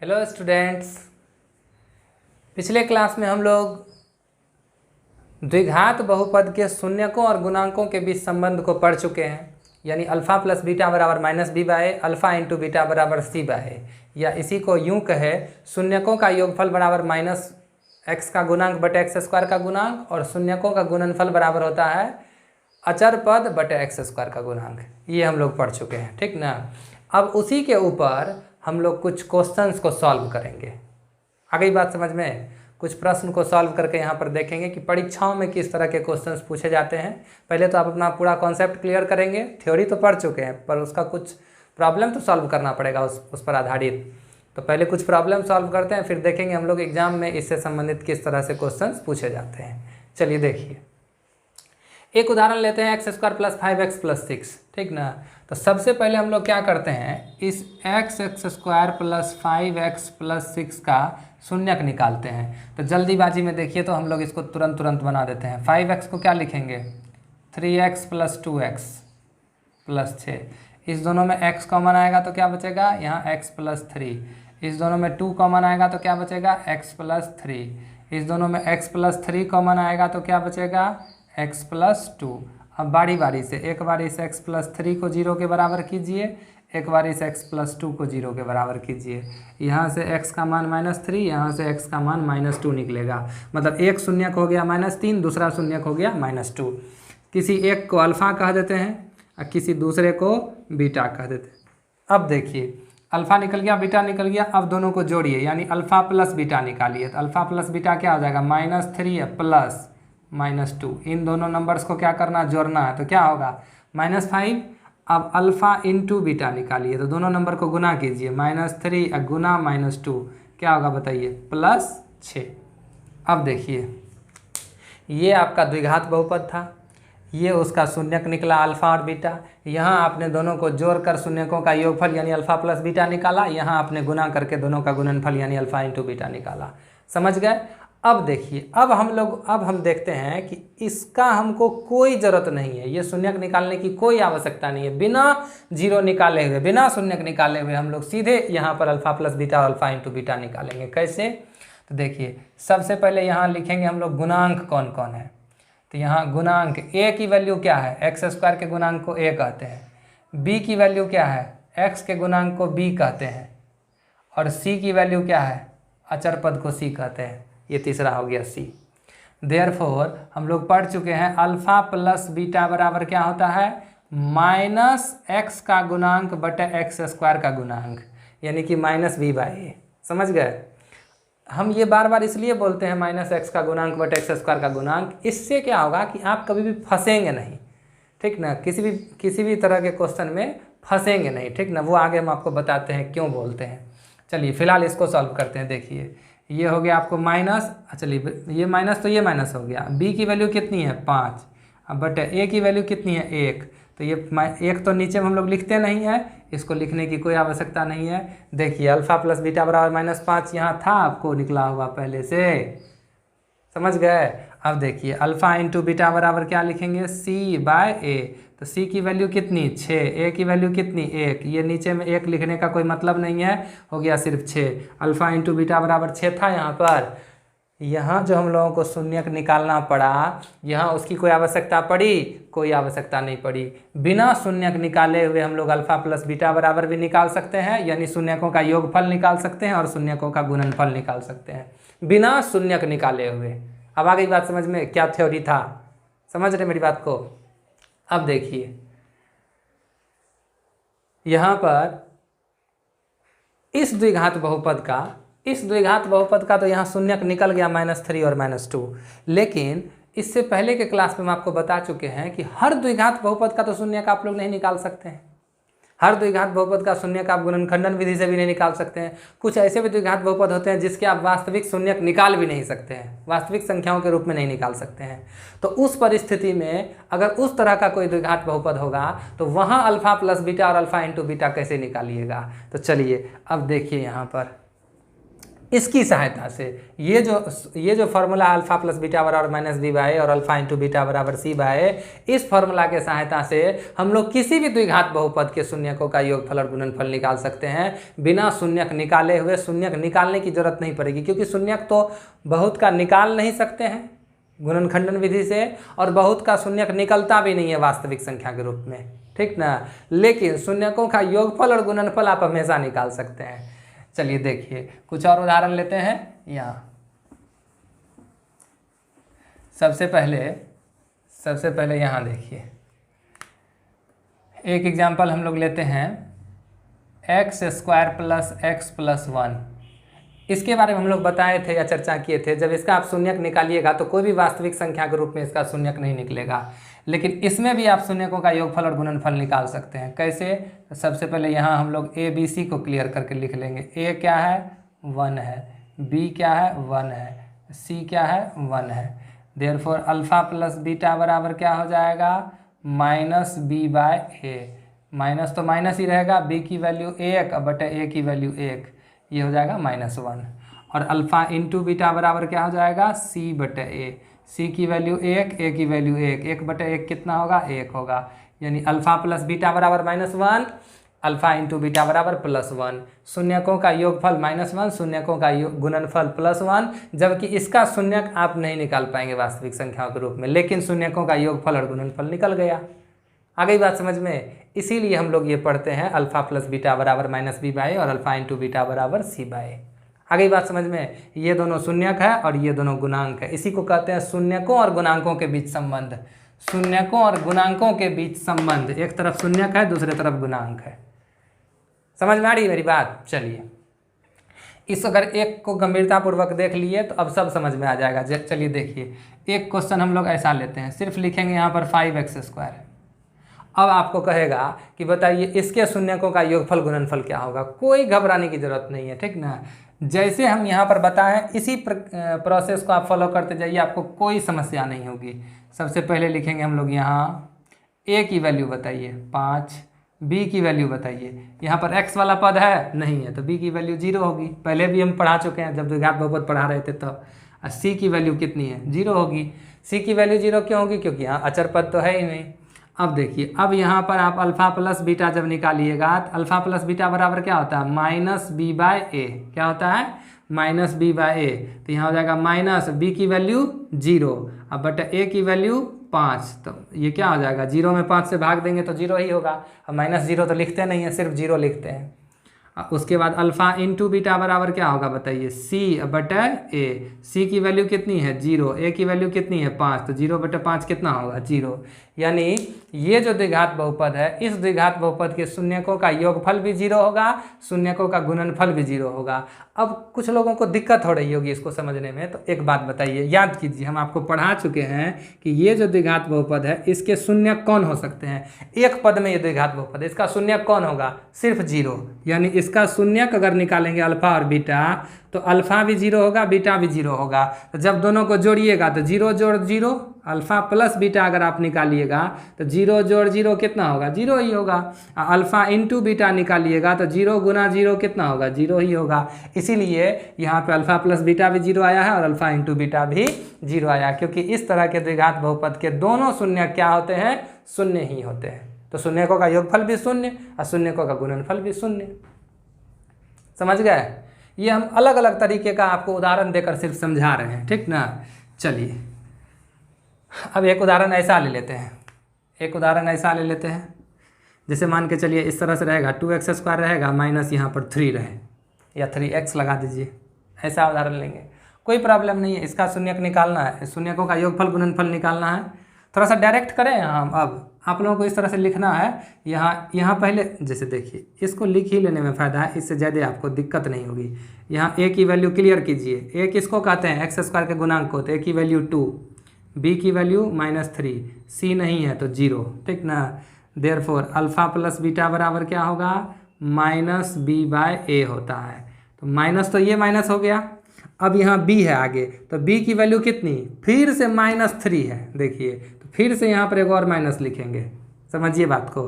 Hello students. पिछले class में हम लोग द्विघात बहुपद के शून्यकों और गुणांकों के बीच संबंध को पढ़ चुके हैं, यानी अल्फ़ा प्लस बीटा बराबर minus B by alpha into beta बराबर सी बाय, या इसी को यूं कहे शून्यकों का योगफल बराबर माइनस एक्स का गुणांक बटे एक्स स्क्वायर का गुणांक, और शून्यकों का गुणनफल बराबर होता है अचर पद बटे एक्स स्क्वायर का गुणांक। ये हम लोग पढ़ चुके हैं, ठीक ना। अब उसी के ऊपर हम लोग कुछ क्वेश्चंस को सॉल्व करेंगे। आ गई बात समझ में? कुछ प्रश्न को सॉल्व करके यहाँ पर देखेंगे कि परीक्षाओं में किस तरह के क्वेश्चंस पूछे जाते हैं। पहले तो आप अपना पूरा कॉन्सेप्ट क्लियर करेंगे। थ्योरी तो पढ़ चुके हैं, पर उसका कुछ प्रॉब्लम तो सॉल्व करना पड़ेगा उस पर आधारित। तो पहले कुछ प्रॉब्लम सॉल्व करते हैं, फिर देखेंगे हम लोग एग्जाम में इससे संबंधित किस तरह से क्वेश्चंस पूछे जाते हैं। चलिए देखिए, एक उदाहरण लेते हैं x square plus 5x plus 6, ठीक ना। तो सबसे पहले हम लोग क्या करते हैं, इस x square plus 5x plus 6 का शून्यक निकालते हैं। तो जल्दीबाजी में देखिए तो हम लोग इसको तुरंत बना देते हैं। 5x को क्या लिखेंगे, 3x प्लस 2x प्लस 6। इस दोनों में x कॉमन आएगा तो क्या बचेगा, यहाँ x प्लस 3। इस दोनों में 2 कॉमन आएगा तो क्या बचेगा, x प्लस 3। इस दोनों में x प्लस 3 कॉमन आएगा तो क्या बचेगा, x प्लस 2। अब बारी बारी से, एक बारी से x प्लस 3 को 0 के बराबर कीजिए, एक बारी से x प्लस 2 को 0 के बराबर कीजिए। यहाँ से x का मान -3, यहाँ से x का मान -2 निकलेगा। मतलब एक शून्यक हो गया -3, दूसरा शून्यक हो गया -2। किसी एक को अल्फ़ा कह देते हैं और किसी दूसरे को बीटा कह देते हैं। अब देखिए, अल्फ़ा निकल गया, बीटा निकल गया। अब दोनों को जोड़िए, यानी अल्फ़ा प्लस बीटा निकालिए। तो अल्फ़ा प्लस बीटा क्या हो जाएगा, -3 प्लस -2। इन दोनों नंबर्स को क्या करना, जोड़ना है। तो क्या होगा, -5। अब अल्फ़ा इंटू बीटा निकालिए, तो दोनों नंबर को गुना कीजिए, -3 गुना -2 क्या होगा बताइए, +6। अब देखिए, ये आपका द्विघात बहुपद था, ये उसका शून्यक निकला अल्फ़ा और बीटा। यहाँ आपने दोनों को जोड़कर शून्यकों का योगफल यानी अल्फ़ा प्लस बीटा निकाला। यहाँ आपने गुना करके दोनों का गुणनफल यानी अल्फ़ा इंटू बीटा निकाला। समझ गए? अब देखिए, अब हम देखते हैं कि इसका हमको कोई ज़रूरत नहीं है, ये शून्यक निकालने की कोई आवश्यकता नहीं है। बिना जीरो निकाले हुए, बिना शून्यक निकाले हुए हम लोग सीधे यहाँ पर अल्फ़ा प्लस बीटा और अल्फ़ा इंटू बीटा निकालेंगे। कैसे? तो देखिए, सबसे पहले यहाँ लिखेंगे हम लोग गुणांक कौन कौन है। तो यहाँ गुणांक a की वैल्यू क्या है, एक्स स्क्वायर के गुणांक को a कहते हैं। b की वैल्यू क्या है, x के गुणांक को b कहते हैं। और c की वैल्यू क्या है, अचर पद को c कहते हैं। ये तीसरा हो गया c। देयरफॉर हम लोग पढ़ चुके हैं अल्फ़ा प्लस बीटा बराबर क्या होता है, -x का गुणांक बटे एक्स स्क्वायर का गुणांक, यानी कि -b/a। समझ गए? हम ये बार बार इसलिए बोलते हैं -x का गुणांक बटे एक्स स्क्वायर का गुणांक। इससे क्या होगा कि आप कभी भी फंसेंगे नहीं, ठीक ना। किसी भी तरह के क्वेश्चन में फंसेंगे नहीं, ठीक ना। वो आगे हम आपको बताते हैं क्यों बोलते हैं। चलिए फिलहाल इसको सॉल्व करते हैं। देखिए, ये हो गया आपको माइनस, चलिए ये माइनस तो ये माइनस हो गया। b की वैल्यू कितनी है, 5। अब बटे a की वैल्यू कितनी है, 1। तो ये 1 तो नीचे में हम लोग लिखते नहीं है, इसको लिखने की कोई आवश्यकता नहीं है। देखिए, अल्फ़ा प्लस बीटा बराबर -5 यहाँ था आपको निकला हुआ पहले से। समझ गए? अब देखिए, अल्फ़ा इंटू बीटा बराबर क्या लिखेंगे, c/a। तो c की वैल्यू कितनी, 6। a की वैल्यू कितनी, 1। ये नीचे में 1 लिखने का कोई मतलब नहीं है, हो गया सिर्फ 6। अल्फ़ा इंटू बीटा बराबर 6 था यहाँ पर। यहाँ जो हम लोगों को शून्यक निकालना पड़ा, यहाँ उसकी कोई आवश्यकता पड़ी, कोई आवश्यकता नहीं पड़ी। बिना शून्यक निकाले हुए हम लोग अल्फ़ा प्लस बीटा बराबर भी निकाल सकते हैं, यानी शून्यकों का योगफल निकाल सकते हैं और शून्यकों का गुणनफल निकाल सकते हैं बिना शून्यक निकाले हुए। अब आ गई बात समझ में, क्या थ्योरी था? समझ रहे मेरी बात को? अब देखिए, यहाँ पर इस द्विघात बहुपद का तो यहाँ शून्यक निकल गया -3 और -2। लेकिन इससे पहले के क्लास में हम आपको बता चुके हैं कि हर द्विघात बहुपद का तो शून्यक आप लोग नहीं निकाल सकते हैं। हर द्विघात बहुपद का शून्यक आप गुणनखंडन विधि से भी नहीं निकाल सकते हैं। कुछ ऐसे भी द्विघात बहुपद होते हैं जिसके आप वास्तविक शून्यक निकाल भी नहीं सकते हैं, वास्तविक संख्याओं के रूप में नहीं निकाल सकते हैं। तो उस परिस्थिति में अगर उस तरह का कोई द्विघात बहुपद होगा तो वहाँ अल्फ़ा प्लस बीटा और अल्फ़ा इंटू बीटा कैसे निकालिएगा। तो चलिए अब देखिए, यहाँ पर इसकी सहायता से ये जो फार्मूला अल्फा प्लस बीटा बराबर माइनस बी बाई और अल्फा इंटू बीटा बराबर सी बाई, इस फार्मूला के सहायता से हम लोग किसी भी द्विघात बहुपद के शून्यकों का योगफल और गुणनफल निकाल सकते हैं बिना शून्यक निकाले हुए। शून्यक निकालने की जरूरत नहीं पड़ेगी, क्योंकि शून्यक तो बहुत का निकाल नहीं सकते हैं गुणनखंडन विधि से, और बहुत का शून्यक निकलता भी नहीं है वास्तविक संख्या के रूप में, ठीक ना। लेकिन शून्यकों का योगफल और गुणनफल आप हमेशा निकाल सकते हैं। चलिए देखिए कुछ और उदाहरण लेते हैं। यहाँ सबसे पहले यहाँ देखिए एक एग्जाम्पल हम लोग लेते हैं x² प्लस x प्लस 1। इसके बारे में हम लोग बताए थे या चर्चा किए थे, जब इसका आप शून्यक निकालिएगा तो कोई भी वास्तविक संख्या के रूप में इसका शून्यक नहीं निकलेगा, लेकिन इसमें भी आप शून्यकों का योगफल और गुणनफल निकाल सकते हैं। कैसे? तो सबसे पहले यहाँ हम लोग a b c को क्लियर करके लिख लेंगे। a क्या है? 1 है। b क्या है? 1 है। c क्या है? 1 है। देयरफॉर अल्फा प्लस बीटा बराबर क्या हो जाएगा? Minus b by a। Minus तो माइनस ही रहेगा, b की वैल्यू 1 बटे a की वैल्यू 1, ये हो जाएगा -1। और अल्फ़ा इंटू बीटा बराबर क्या हो जाएगा? c बटे a। c की वैल्यू 1, a की वैल्यू 1, 1 बटे 1 कितना होगा? 1 होगा। यानी अल्फ़ा प्लस बीटा बराबर -1, अल्फ़ा इंटू बीटा बराबर +1। शून्यकों का योगफल -1, शून्यकों का गुणनफल +1, जबकि इसका शून्यक आप नहीं निकाल पाएंगे वास्तविक संख्याओं के रूप में, लेकिन शून्यकों का योगफल और गुणनफल निकल गया। आ गई बात समझ में? इसीलिए हम लोग ये पढ़ते हैं अल्फ़ा प्लस बीटा बराबर -b बाई और अल्फ़ा इंटू बीटा बराबर c बाई। आ गई बात समझ में? ये दोनों शून्यक है और ये दोनों गुणांक है। इसी को कहते हैं शून्यकों और गुणांकों के बीच संबंध। शून्यकों और गुणांकों के बीच संबंध, एक तरफ शून्यक है दूसरे तरफ गुणांक है। समझ में आ रही मेरी बात? चलिए इस अगर एक को गंभीरतापूर्वक देख लिए तो अब सब समझ में आ जाएगा। चलिए देखिए एक क्वेश्चन हम लोग ऐसा लेते हैं, सिर्फ लिखेंगे यहाँ पर 5x²। अब आपको कहेगा कि बताइए इसके शून्यकों का योगफल गुणनफल क्या होगा। कोई घबराने की जरूरत नहीं है, ठीक ना। जैसे हम यहाँ पर बताएं इसी प्रोसेस को आप फॉलो करते जाइए, आपको कोई समस्या नहीं होगी। सबसे पहले लिखेंगे हम लोग यहाँ a की वैल्यू बताइए 5, b की वैल्यू बताइए। यहाँ पर x वाला पद है नहीं है तो b की वैल्यू 0 होगी। पहले भी हम पढ़ा चुके हैं जब द्विघात बहुपद पढ़ा रहे थे तब। c की वैल्यू कितनी है? 0 होगी। c की वैल्यू 0 क्यों होगी? क्योंकि यहाँ अचर पद तो है ही नहीं। अब देखिए अब यहाँ पर आप अल्फ़ा प्लस बीटा जब निकालिएगा तो अल्फ़ा प्लस बीटा बराबर क्या होता है? -b by a। क्या होता है? -b by a। तो यहाँ हो जाएगा -b की वैल्यू 0 अब बटा a की वैल्यू 5। तो ये क्या हो जाएगा? 0 में 5 से भाग देंगे तो 0 ही होगा। अब -0 तो लिखते नहीं है, सिर्फ 0 लिखते हैं। उसके बाद अल्फ़ा इंटू बीटा बराबर क्या होगा बताइए? c बटा a। c की वैल्यू कितनी है? 0। a की वैल्यू कितनी है? 5। तो 0 बटे 5 कितना होगा? 0। यानी ये जो द्विघात बहुपद है, इस द्विघात बहुपद के शून्यकों का योगफल भी 0 होगा, शून्यकों का गुणनफल भी 0 होगा। अब कुछ लोगों को दिक्कत हो रही होगी इसको समझने में, तो एक बात बताइए, याद कीजिए हम आपको पढ़ा चुके हैं कि ये जो द्विघात बहुपद है इसके शून्यक कौन हो सकते हैं? एक पद में ये द्विघात बहुपद है, इसका शून्यक कौन होगा? सिर्फ 0। यानी इसका शून्यक अगर निकालेंगे अल्फ़ा और बीटा तो अल्फ़ा भी 0 होगा, बीटा भी 0 होगा। तो जब दोनों को जोड़िएगा तो 0 जोड़ 0, अल्फ़ा प्लस बीटा अगर आप निकालिएगा तो 0 जोड़ 0 कितना होगा? 0 ही होगा। अल्फ़ा इंटू बीटा निकालिएगा तो 0 गुना 0 कितना होगा? 0 ही होगा। इसीलिए यहाँ पे अल्फ़ा प्लस बीटा भी 0 आया है और अल्फ़ा इंटू बीटा भी 0 आया, क्योंकि इस तरह के द्विघात बहुपद के दोनों शून्य क्या होते हैं? शून्य ही होते हैं। तो शून्यकों का योगफल भी शून्य और शून्यकों का गुणनफल भी शून्य। समझ गए? ये हम अलग अलग तरीके का आपको उदाहरण देकर सिर्फ समझा रहे हैं, ठीक ना। चलिए अब एक उदाहरण ऐसा ले लेते हैं, जैसे मान के चलिए इस तरह से रहेगा 2x² रहेगा माइनस यहाँ पर 3 रहे या 3x लगा दीजिए, ऐसा उदाहरण लेंगे। कोई प्रॉब्लम नहीं है, इसका शून्यक निकालना है, शून्यकों का योगफल गुणनफल निकालना है। थोड़ा सा डायरेक्ट करें हम। अब आप लोगों को इस तरह से लिखना है, यहाँ पहले जैसे देखिए इसको लिख ही लेने में फ़ायदा है, इससे ज़्यादा आपको दिक्कत नहीं होगी। यहाँ a की वैल्यू क्लियर कीजिए। a किसको कहते हैं? x² के गुणांक को। तो a की वैल्यू 2, b की वैल्यू -3, c नहीं है तो 0, ठीक ना। देयरफॉर अल्फ़ा प्लस बीटा बराबर क्या होगा? -b बाय a होता है। तो माइनस तो ये माइनस हो गया। अब यहाँ b है आगे, तो b की वैल्यू कितनी? फिर से -3 है। देखिए तो फिर से यहाँ पर एक और माइनस लिखेंगे, समझिए बात को।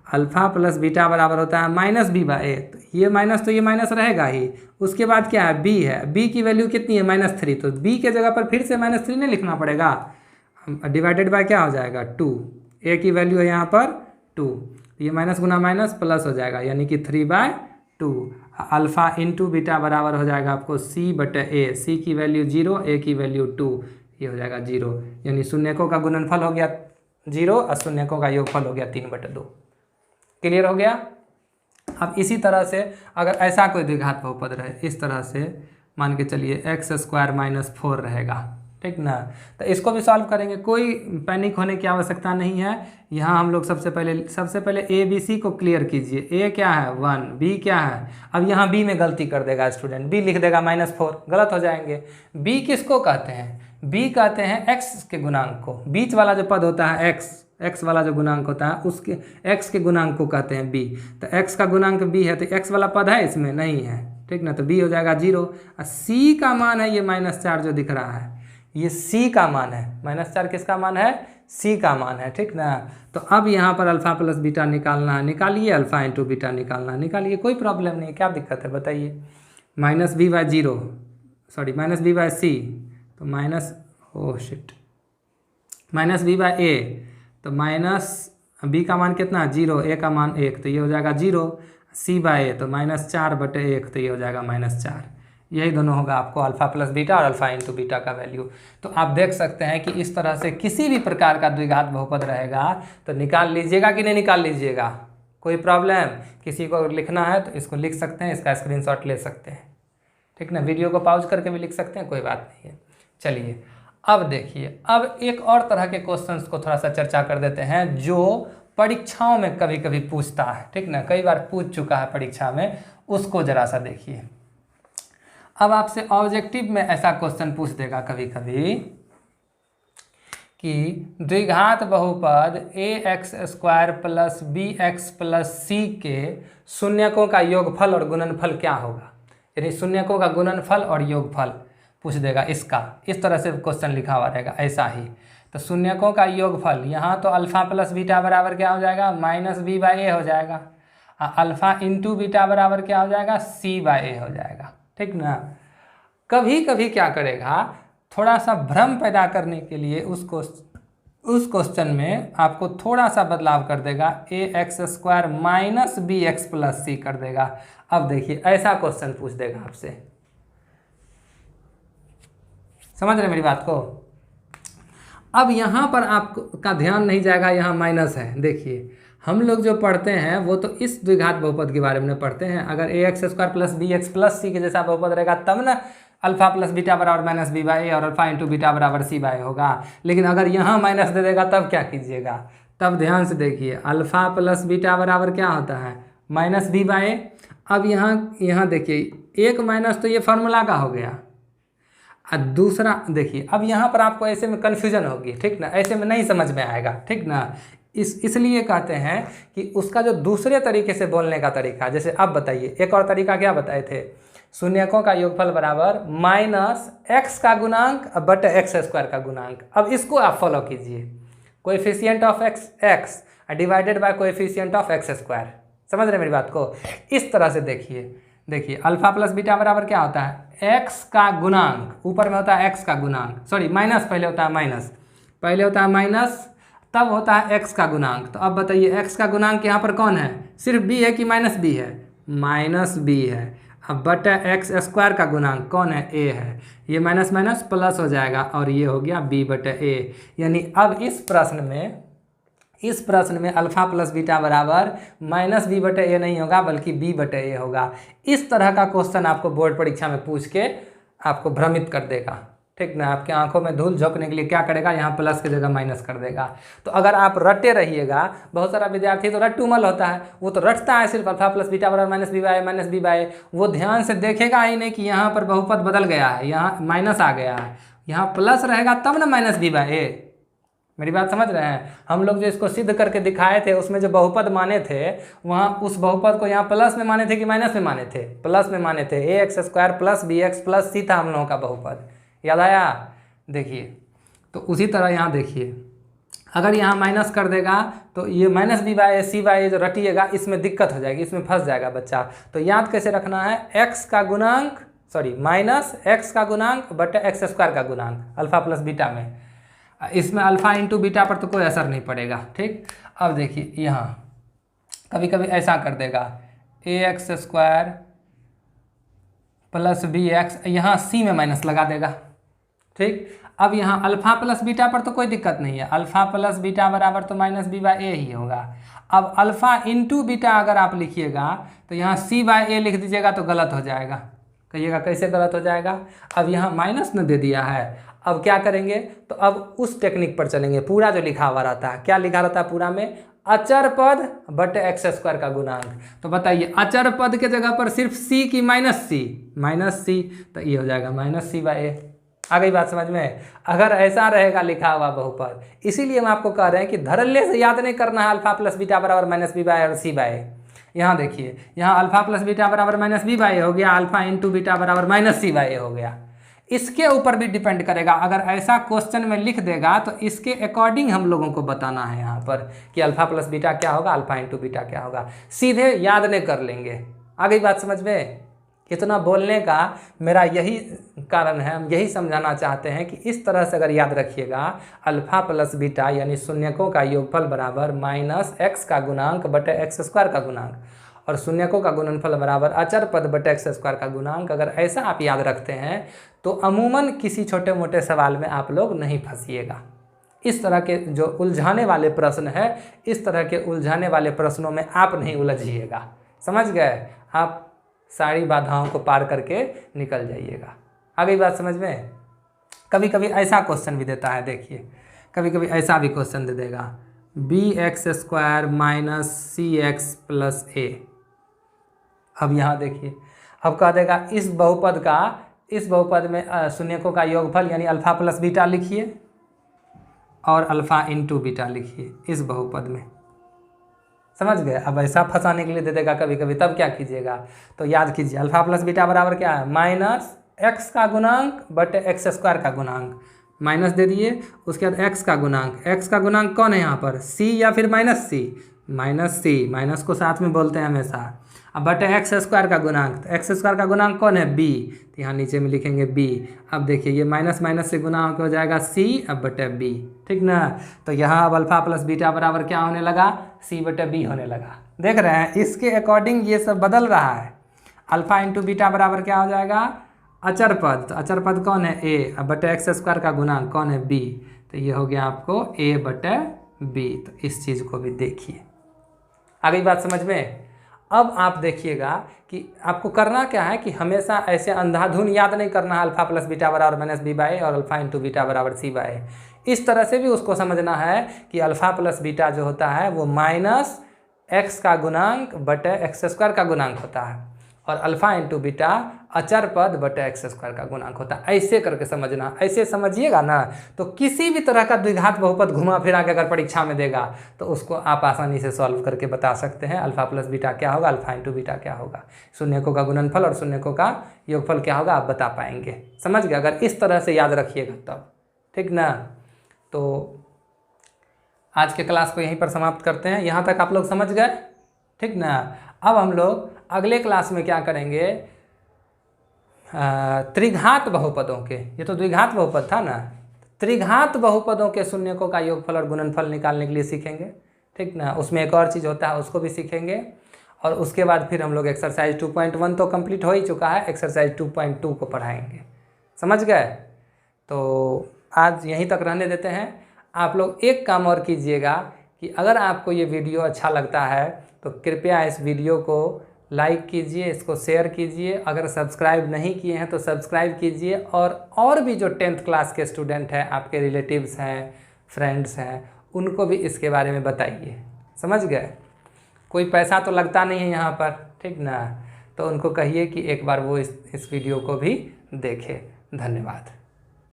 अल्फ़ा प्लस बीटा बराबर होता है -b बाय a। तो ये माइनस तो ये माइनस रहेगा ही। उसके बाद क्या है, बी है, बी की वैल्यू कितनी है -3, तो बी के जगह पर फिर से -3 नहीं लिखना पड़ेगा, डिवाइडेड बाय क्या हो जाएगा 2, ए की वैल्यू है यहाँ पर 2, ये माइनस गुना माइनस प्लस हो जाएगा यानी कि 3/2। अल्फ़ा इंटू बीटा बराबर हो जाएगा आपको C/A, सी की वैल्यू 0, ए की वैल्यू 2, ये हो जाएगा 0, यानी शून्यकों का गुणनफल हो गया 0 और शून्यकों का योगफल हो गया 3/2। क्लियर हो गया। अब इसी तरह से अगर ऐसा कोई द्विघात बहुपद रहे, इस तरह से मान के चलिए x² - 4 रहेगा, ठीक ना, तो इसको भी सॉल्व करेंगे, कोई पैनिक होने की आवश्यकता नहीं है। यहाँ हम लोग सबसे पहले ए बी सी को क्लियर कीजिए। ए क्या है 1, बी क्या है, अब यहाँ बी में गलती कर देगा स्टूडेंट, बी लिख देगा -4, गलत हो जाएंगे। बी किसको कहते हैं, बी कहते हैं x के गुणांक को, बीच वाला जो पद होता है x वाला जो गुणांक होता है उसके x के गुणांक को कहते हैं b। तो x का गुणांक b है, तो x वाला पद है इसमें नहीं है, ठीक ना, तो b हो जाएगा 0। और c का मान है ये -4 जो दिख रहा है, ये c का मान है, -4 किसका मान है, c का मान है, ठीक ना। तो अब यहाँ पर अल्फ़ा प्लस बीटा निकालना है, निकालिए, अल्फ़ा इंटू बीटा निकालना है, निकालिए, कोई प्रॉब्लम नहीं, क्या दिक्कत है बताइए। -b/0 सॉरी -b/c, तो -b/a, तो -b का मान कितना है 0, a का मान 1, तो ये हो जाएगा 0, c/a तो -4/1, तो ये हो जाएगा -4। यही दोनों होगा आपको अल्फ़ा प्लस बीटा और अल्फ़ा इंटू बीटा का वैल्यू। तो आप देख सकते हैं कि इस तरह से किसी भी प्रकार का द्विघात बहुपद रहेगा तो निकाल लीजिएगा कि नहीं निकाल लीजिएगा, कोई प्रॉब्लम, किसी को लिखना है तो इसको लिख सकते हैं, इसका स्क्रीनशॉट ले सकते हैं, ठीक ना, वीडियो को पॉज करके भी लिख सकते हैं, कोई बात नहीं है। चलिए अब देखिए, अब एक और तरह के क्वेश्चंस को थोड़ा सा चर्चा कर देते हैं जो परीक्षाओं में कभी कभी पूछता है, ठीक ना, कई बार पूछ चुका है परीक्षा में, उसको जरा सा देखिए। अब आपसे ऑब्जेक्टिव में ऐसा क्वेश्चन पूछ देगा कभी कभी कि द्विघात बहुपद ax² + bx + c के शून्यकों का योगफल और गुणनफल क्या होगा, यानी शून्यकों का गुणनफल और योगफल पूछ देगा इसका, इस तरह से क्वेश्चन लिखा हुआ रहेगा ऐसा ही। तो शून्यकों का योगफल, यहाँ तो अल्फ़ा प्लस बीटा बराबर क्या हो जाएगा -b/a हो जाएगा, अल्फ़ा इंटू बीटा बराबर क्या हो जाएगा c/a हो जाएगा, ठीक ना। कभी कभी क्या करेगा, थोड़ा सा भ्रम पैदा करने के लिए उस क्वेश्चन में आपको थोड़ा सा बदलाव कर देगा, ax² - bx + c कर देगा। अब देखिए ऐसा क्वेश्चन पूछ देगा आपसे, समझ रहे मेरी बात को। अब यहाँ पर आपका ध्यान नहीं जाएगा, यहाँ माइनस है। देखिए हम लोग जो पढ़ते हैं वो तो इस द्विघात बहुपद के बारे में पढ़ते हैं, अगर ax² + bx + c के जैसा बहुपद रहेगा तब ना अल्फ़ा प्लस बीटा बराबर -b/a और अल्फ़ा इंटू बीटा बराबर c/a होगा। लेकिन अगर यहाँ माइनस दे देगा तब क्या कीजिएगा, तब ध्यान से देखिए, अल्फ़ा प्लस बीटा बराबर क्या होता है -b/a। अब यहाँ देखिए एक माइनस तो ये फार्मूला का हो गया, और दूसरा देखिए, अब यहाँ पर आपको ऐसे में कन्फ्यूजन होगी, ठीक ना, ऐसे में नहीं समझ में आएगा, ठीक ना। इसलिए कहते हैं कि उसका जो दूसरे तरीके से बोलने का तरीका, जैसे अब बताइए, एक और तरीका क्या बताए थे, शून्यकों का योगफल बराबर -x का गुणांक बटे x² का गुणांक। अब इसको आप फॉलो कीजिए, coefficient of x divided by coefficient of x²। समझ रहे मेरी बात को। इस तरह से देखिए अल्फ़ा प्लस बीटा बराबर क्या होता है x का गुणांक, ऊपर में होता है x का गुणांक, सॉरी माइनस, पहले होता है माइनस, तब होता है x का गुणांक। तो अब बताइए x का गुणांक यहाँ पर कौन है, सिर्फ b है कि -b है, -b है। अब बटा x² का गुणांक कौन है, a है, ये माइनस माइनस प्लस हो जाएगा और ये हो गया b/a। यानी अब इस प्रश्न में अल्फ़ा प्लस बीटा बराबर -b/a नहीं होगा बल्कि b/a होगा। इस तरह का क्वेश्चन आपको बोर्ड परीक्षा में पूछ के आपको भ्रमित कर देगा, ठीक ना, आपके आंखों में धूल झोंकने के लिए क्या करेगा, यहाँ प्लस की जगह माइनस कर देगा। तो अगर आप रटे रहिएगा, बहुत सारा विद्यार्थी तो रट्टूमल होता है, वो तो रटता है सिर्फ अल्फ़ा प्लस बीटा बराबर -b/a, वो ध्यान से देखेगा ही नहीं कि यहाँ पर बहुपद बदल गया है, यहाँ माइनस आ गया है, यहाँ प्लस रहेगा तब ना -b/a। मेरी बात समझ रहे हैं। हम लोग जो इसको सिद्ध करके दिखाए थे उसमें जो बहुपद माने थे, वहाँ उस बहुपद को यहाँ प्लस में माने थे कि माइनस में माने थे, प्लस में माने थे। ax² + bx + c था हम लोगों का बहुपद, याद आया। देखिए तो उसी तरह यहाँ देखिए अगर यहाँ माइनस कर देगा तो ये minus B by A C by A जो रटिएगा इसमें दिक्कत हो जाएगी, इसमें फंस जाएगा बच्चा। तो याद कैसे रखना है, एक्स का गुणांक माइनस एक्स का गुणांक बटे एक्स स्क्वायर का गुणांक अल्फा प्लस बीटा में। इसमें अल्फा इंटू बीटा पर तो कोई असर नहीं पड़ेगा। ठीक, अब देखिए यहाँ कभी कभी ऐसा कर देगा A X square plus B X, यहाँ सी में माइनस लगा देगा। ठीक, अब यहाँ अल्फा प्लस बीटा पर तो कोई दिक्कत नहीं है, अल्फा प्लस बीटा बराबर तो माइनस बी बाई ए ही होगा। अब अल्फा इंटू बीटा अगर आप लिखिएगा तो यहाँ सी बाई ए लिख दीजिएगा तो गलत हो जाएगा। कहिएगा कैसे गलत हो जाएगा, अब यहाँ माइनस न दे दिया है। अब क्या करेंगे, तो अब उस टेक्निक पर चलेंगे, पूरा जो लिखा हुआ रहता है, क्या लिखा रहता है पूरा में, अचर पद बटे एक्स स्क्वायर का गुणांक। तो बताइए अचर पद के जगह पर सिर्फ सी की माइनस सी, तो ये हो जाएगा माइनस सी बाई ए। आ गई बात समझ में। अगर ऐसा रहेगा लिखा हुआ बहुपद, इसीलिए हम आपको कह रहे हैं कि धड़ल्ले से याद नहीं करना है अल्फा प्लस बीटा बराबर माइनस बी बाई और सी बाई। यहाँ देखिए, यहाँ अल्फा प्लस बीटा बराबर माइनस बी बाई हो गया, अल्फा इंटू बीटा बराबर माइनस सी बाई हो गया। इसके ऊपर भी डिपेंड करेगा, अगर ऐसा क्वेश्चन में लिख देगा तो इसके अकॉर्डिंग हम लोगों को बताना है यहाँ पर कि अल्फा प्लस बीटा क्या होगा, अल्फा इंटू बीटा क्या होगा, सीधे याद नहीं कर लेंगे। आ गई बात समझ में। इतना बोलने का मेरा यही कारण है, हम यही समझाना चाहते हैं कि इस तरह से अगर याद रखिएगा, अल्फा प्लस बीटा यानी शून्यकों का योगफल बराबर माइनस एक्स का गुणांक बटे एक्स स्क्वायर का गुणांक, और शून्यकों का गुणनफल बराबर अचर पद बटे एक्स स्क्वायर का गुणांक। अगर ऐसा आप याद रखते हैं तो अमूमन किसी छोटे मोटे सवाल में आप लोग नहीं फंसिएगा। इस तरह के जो उलझाने वाले प्रश्न है, इस तरह के उलझाने वाले प्रश्नों में आप नहीं उलझिएगा। समझ गए, आप सारी बाधाओं को पार करके निकल जाइएगा। आ गई बात समझ में। कभी कभी ऐसा क्वेश्चन भी देता है, देखिए कभी कभी ऐसा भी क्वेश्चन दे देगा, बी एक्स स्क्वायर माइनस सी एक्स प्लस ए। अब यहाँ देखिए, अब कह देगा इस बहुपद में शून्यकों का योगफल यानी अल्फा प्लस बीटा लिखिए और अल्फा इंटू बीटा लिखिए इस बहुपद में। समझ गए। अब ऐसा फंसाने के लिए दे देगा कभी कभी, तब क्या कीजिएगा, तो याद कीजिए अल्फा प्लस बीटा बराबर क्या है, माइनस एक्स का गुणांक बटे एक्स स्क्वायर का गुणांक। माइनस दे दिए, उसके बाद एक्स का गुणांक कौन है यहाँ पर, सी या फिर माइनस सी, माइनस को साथ में बोलते हैं हमेशा। अब बटे एक्स स्क्वायर का गुणांक, तो एक्स स्क्वायर का गुणांक कौन है, बी, तो यहाँ नीचे में लिखेंगे बी। अब देखिए ये माइनस माइनस से गुना हो जाएगा सी अब बटे बी, ठीक ना। तो यहाँ अब अल्फा प्लस बीटा बराबर क्या होने लगा, सी बटे बी होने लगा। देख रहे हैं, इसके अकॉर्डिंग ये सब बदल रहा है। अल्फा इंटू बीटा बराबर क्या हो जाएगा, अचर पद, तो अचर पद कौन है, ए, अब बटे एक्स स्क्वायर का गुणांक कौन है, बी, तो ये हो गया आपको ए बटे बी। तो इस चीज़ को भी देखिए, आ गई बात समझ में। अब आप देखिएगा कि आपको करना क्या है कि हमेशा ऐसे अंधाधुन याद नहीं करना है अल्फा प्लस बीटा बराबर माइनस बी बाई और अल्फा इंटू बीटा बराबर सी बाई। इस तरह से भी उसको समझना है कि अल्फा प्लस बीटा जो होता है वो माइनस एक्स का गुणांक बटे एक्स स्क्वायर का गुणांक होता है, और अल्फा इंटू बीटा अचर पद बटे एक्स स्क्वायर का गुणांक होता है। ऐसे करके समझना, ऐसे समझिएगा ना तो किसी भी तरह का द्विघात बहुपद घुमा फिरा के अगर परीक्षा में देगा तो उसको आप आसानी से सॉल्व करके बता सकते हैं। अल्फा प्लस बीटा क्या होगा, अल्फा इंटू बीटा क्या होगा, शून्यकों का गुणनफल और शून्यकों का योगफल क्या होगा, आप बता पाएंगे। समझ गए, अगर इस तरह से याद रखिएगा तब, ठीक ना। तो आज के क्लास को यहीं पर समाप्त करते हैं। यहाँ तक आप लोग समझ गए, ठीक ना। अब हम लोग अगले क्लास में क्या करेंगे, त्रिघात बहुपदों के, ये तो द्विघात बहुपद था ना, त्रिघात बहुपदों के शून्यकों का योगफल और गुणनफल निकालने के लिए सीखेंगे, ठीक ना। उसमें एक और चीज़ होता है, उसको भी सीखेंगे। और उसके बाद फिर हम लोग एक्सरसाइज 2.1 तो कंप्लीट हो ही चुका है, एक्सरसाइज 2.2 को पढ़ाएंगे। समझ गए। तो आज यहीं तक रहने देते हैं। आप लोग एक काम और कीजिएगा कि अगर आपको ये वीडियो अच्छा लगता है तो कृपया इस वीडियो को लाइक कीजिए, इसको शेयर कीजिए। अगर सब्सक्राइब नहीं किए हैं तो सब्सक्राइब कीजिए, और भी जो 10th क्लास के स्टूडेंट हैं, आपके रिलेटिव्स हैं, फ्रेंड्स हैं, उनको भी इसके बारे में बताइए। समझ गए। कोई पैसा तो लगता नहीं है यहाँ पर, ठीक ना। तो उनको कहिए कि एक बार वो इस वीडियो को भी देखें। धन्यवाद।